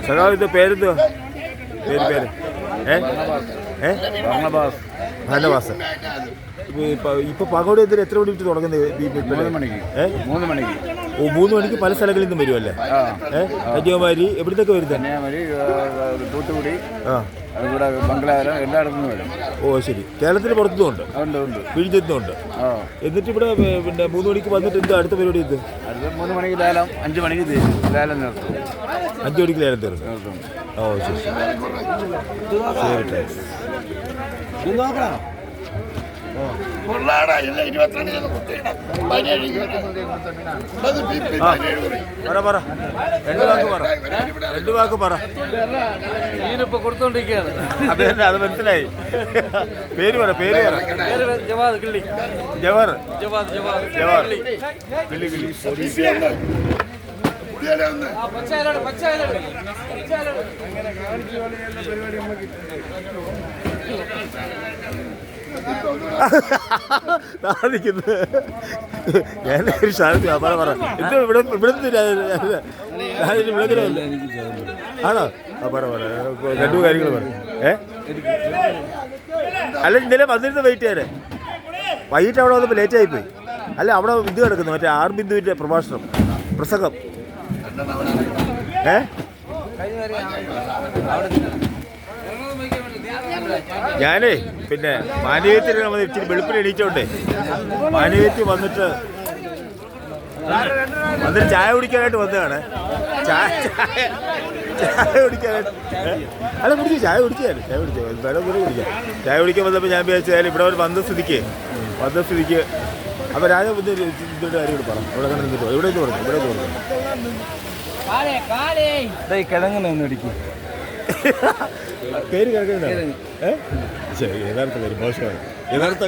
സഖാവ് ഇത് പേരെന്തുവാ? പേര് ഭരണവാസ്. ഇപ്പൊ പകോടി എന്തിന് എത്ര മണിക്ക് തുടങ്ങുന്നത്? 3 മണിക്ക്. ഓ 3 മണിക്ക് പല സ്ഥലങ്ങളിൽ നിന്നും വരുമല്ലേ? കന്യാകുമാരി എവിടത്തൊക്കെ വരുന്നത്? തൂത്തുക്കുടി, ബംഗ്ലാദേശ് എല്ലായിടത്തും വരും. ഓ ശരി. കേരളത്തിന് പുറത്തുനിന്നുണ്ട്, വിഴിഞ്ഞെത്തുന്നുണ്ട്. എന്നിട്ട് ഇവിടെ പിന്നെ 3 മണിക്ക് വന്നിട്ട് എന്താ അടുത്ത പരിപാടി? ഇത് 3 മണിക്ക് ലേലം, 5 മണിക്ക് ലേലം നിർത്തും. 5 മണിക്ക് ലേലം തീർന്നു. ഓ ശരി ശരി. രണ്ടു വാക്ക് പറ. ഈനിപ്പോ കൊടുത്തോണ്ടിരിക്കുകയാണ്. അത് മനസ്സിലായി. പേര് പറ. ജവാദ് കിള്ളി. ജവഹർ. ഞാനൊരു ഷാർജ് പറ എന്തോ ഇവിടെ ആണോ? പറ 2 കാര്യങ്ങൾ പറ. അല്ല ഇന്നലെ വന്നിരുന്ന വെയിറ്റ് ചെയ്യാൻ വൈകിട്ട് അവിടെ വന്നപ്പോൾ ലേറ്റ് ആയിപ്പോയി. അല്ല അവിടെ ഇത് കിടക്കുന്നു, മറ്റേ ആർ ബിന്ദുവിൻ്റെ പ്രസംഗം. ഞാനേ പിന്നെ മാനവീയത്തിന് നമ്മൾ ഇച്ചിരി വെളുപ്പിന് എണീച്ചോണ്ടേ മാനവീയത്തിൽ വന്നിട്ട് ചായ കുടിക്കാനായിട്ട് വന്നതാണ്. ചായ കുടിക്കാനായിട്ട് അല്ല ചായ കുടിക്കാൻ വന്നപ്പോൾ ഞാൻ വിചാരിച്ചാൽ ഇവിടെ ഒരു വന്ന സ്ഥിതിക്ക് അപ്പോൾ രാജ ഇതിൻ്റെ കാര്യം പറ. ഇവിടെ നിന്നിട്ടോ ഇവിടെ പറഞ്ഞു കിഴങ്ങ് ഇടിക്കും. പേര് കിഴങ്ങ. യഥാർത്ഥ പേര് മോശമാണ്. യഥാർത്ഥ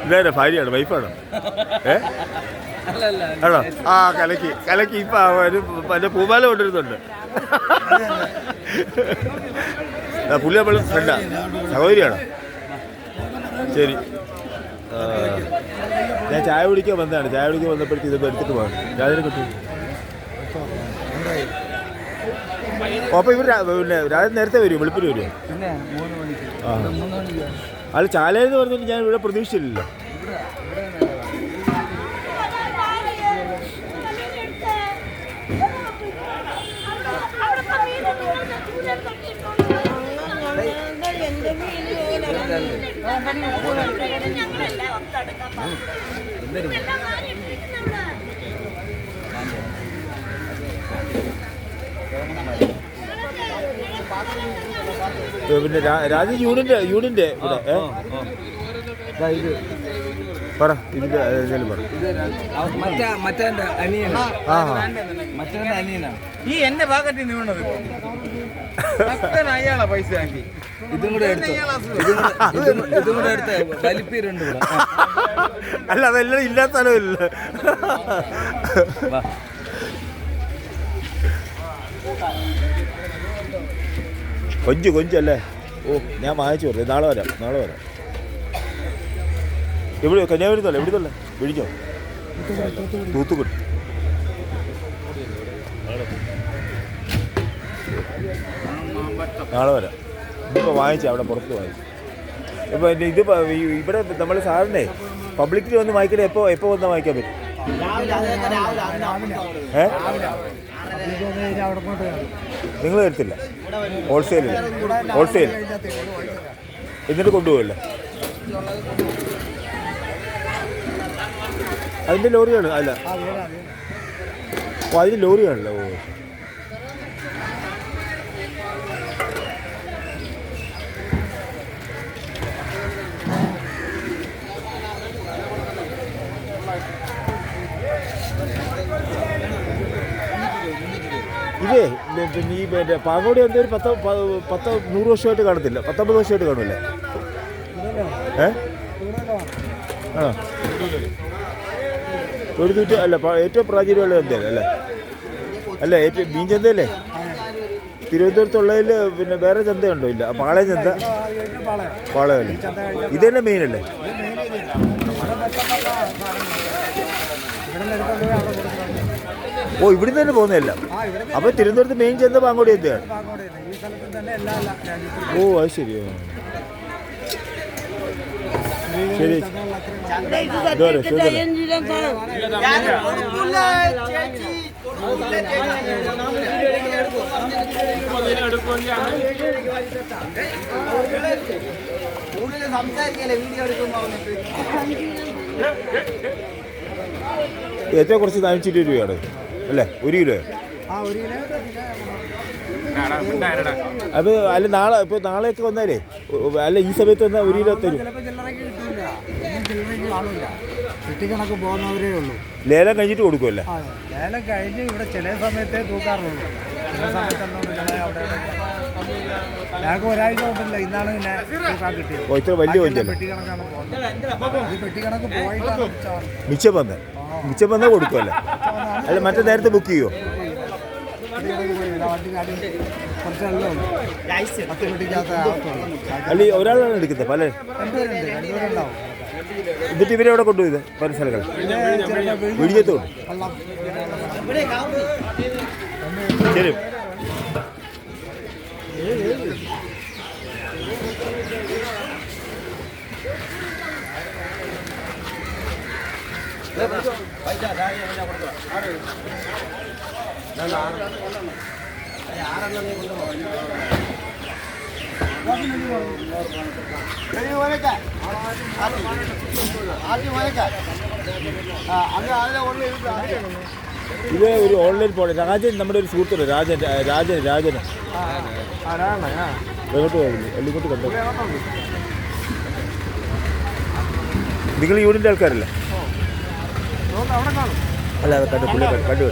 ഇതാ ഭാര്യയാണ്, വൈഫാണോ? ആണോ? ആ കലക്കി ഇപ്പൊ മറ്റേ പൂമാല കൊണ്ടിരുന്നുണ്ട്. പുള്ളി നമ്മൾ ഫ്രണ്ടാ, സഹോദരിയാണോ? ശരി. ഞാൻ ചായ കുടിക്കാൻ വന്നതാണ്. ചായ കുടിക്കാൻ വന്നപ്പോഴത്തേക്ക് ഇതൊക്കെ എടുത്തിട്ട് പോകാം. രാജനെ കിട്ടും. അപ്പോൾ ഇവർ പിന്നെ രാജൻ നേരത്തെ വരുമോ? വെളുപ്പിന് വരുമോ? ആ അല്ല ചാലയെന്ന് പറഞ്ഞിട്ട് ഞാൻ ഇവിടെ പ്രതീക്ഷിച്ചില്ലല്ലോ. പിന്നെ രാജ യൂണിന്റെ ഇവിടെ പറ. ഇതിന്റെ പറ. മറ്റേ അനിയനാണ് ഈ എന്റെ ഭാഗത്ത് നീണ്ടത്. അയാളാ പൈസ ആക്കി ഇതും കൂടെ എടുത്ത് വലിപ്പീരുണ്ട്. അല്ല അതെല്ലാം ഇല്ലാത്ത സ്ഥലമില്ല. കൊഞ്ചല്ലേ? ഓ ഞാൻ വാങ്ങിച്ചു കൊടുത്തു. നാളെ വരാം. എവിടെ? കന്യാകുമാരി എവിടുന്നല്ലേ? വിഴിഞ്ഞോ? തൂത്തുക്കുടി. നാളെ വരാം. ഇതിപ്പോൾ വാങ്ങിച്ചു, അവിടെ പുറത്ത് വാങ്ങിച്ചു. ഇപ്പോൾ ഇത് ഇവിടെ നമ്മൾ സാറിനെ പബ്ലിക്കിൽ വന്ന് വാങ്ങിക്കണേ എപ്പോൾ വന്നാൽ വാങ്ങിക്കാൻ പറ്റും? നിങ്ങൾ തരത്തില്ല? ഹോൾസെയിൽ എന്നിട്ട് കൊണ്ടുപോകല്ലേ? അതിൻ്റെ ലോറിയാണ്? അല്ല ഓ അതിന് ലോറിയാണല്ലോ. ഓ ഇതേ പിന്നെ ഈ മറ്റേ പാങ്ങോടി എന്തൊരു 100 വർഷമായിട്ട് കാണത്തില്ല, 19 വർഷമായിട്ട് കാണില്ലേ? ആ ഒരു നൂറ്റി അല്ല ഏറ്റവും പ്രാചീനമുള്ള ചന്തയല്ലേ? അല്ല ഏറ്റവും മീൻ ചന്തയല്ലേ? തിരുവനന്തപുരത്തുള്ളതിൽ പിന്നെ വേറെ ചന്തയുണ്ടോ? ഇല്ല, പാളയം ചന്ത. പാളയമല്ലേ? ഇത് തന്നെ മെയിനല്ലേ? എടുത്തോണ്ട് പോയി അവിടെ കൊടുക്കണം. ഓ ഇവിടുന്ന് തന്നെ പോകുന്നതല്ല. അപ്പോൾ തിരുവനന്തപുരത്ത് മെയിൻ ചെന്ന പാങ്ങോടി എത്തുകയാണ്. പാങ്ങോട് തന്നെ. ഈ സ്ഥലത്ത് തന്നെ എല്ലാ രാജ്യത്തും ഓ അത് ശരി. ശരി ഇതുവരെ ഏറ്റവും കുറച്ച് 420 രൂപയാണ് അല്ലേ 1 കിലോ? ആ 1 കിലോ. അത് അല്ല നാളെ ഇപ്പോൾ നാളെയൊക്കെ വന്നാലേ അല്ല ഈ സമയത്ത് വന്നാൽ 1 കിലോ തരും. ചിലപ്പോൾ ചില്ലറയ്ക്ക് കിട്ടില്ല, ചില്ലറയ്ക്ക് കാണില്ല, വെട്ടിക്കണക്ക് പോകുന്നവരേ ഉള്ളൂ. ലേലം കഴിഞ്ഞിട്ട് കൊടുക്കുമല്ലേ? ആ ലേലം കഴിഞ്ഞ് ഇവിടെ ചില സമയത്തേ തൂക്കാറുള്ളൂ. ചില സമയത്തൊന്നും നിങ്ങളെ അവിടെ ഞങ്ങൾക്ക് ഒരാഴ്ച കൊണ്ടല്ല, ഇന്നാണ് പിന്നെ തൂക്കാൻ കിട്ടിയത്. ഓ ഇത്ര വലിയ കൊഞ്ചല്ല. പെട്ടിക്കണക്കാണ് പോകുന്നത്. ഈ പെട്ടിക്കണക്ക് പോയിട്ടാണ് മിച്ചം വന്ന് മിച്ചം വന്നാൽ കൊടുക്കുമല്ലേ? അല്ല മറ്റേ നേരത്തെ ബുക്ക് ചെയ്യുമോ? അല്ല ഒരാളാണ് എടുക്കുന്നത് പല എന്നിട്ട് ഇവരെ എവിടെ കൊണ്ടുപോയത് പല സ്ഥലങ്ങൾ വിഴിഞ്ഞത്തോണ്ട്? ശരി ഇത് ഒരു ഓൺലൈൻ പോലെ രാജൻ നമ്മുടെ ഒരു സുഹൃത്തുണ്ട് രാജന് എങ്ങോട്ട് പോകില്ല എല്ലിങ്ങോട്ട് കണ്ടോ? നിങ്ങൾ യൂണിൻ്റെ ആൾക്കാരല്ലേ? അല്ല അത് കണ്ടു പുള്ളിയെ കണ്ടു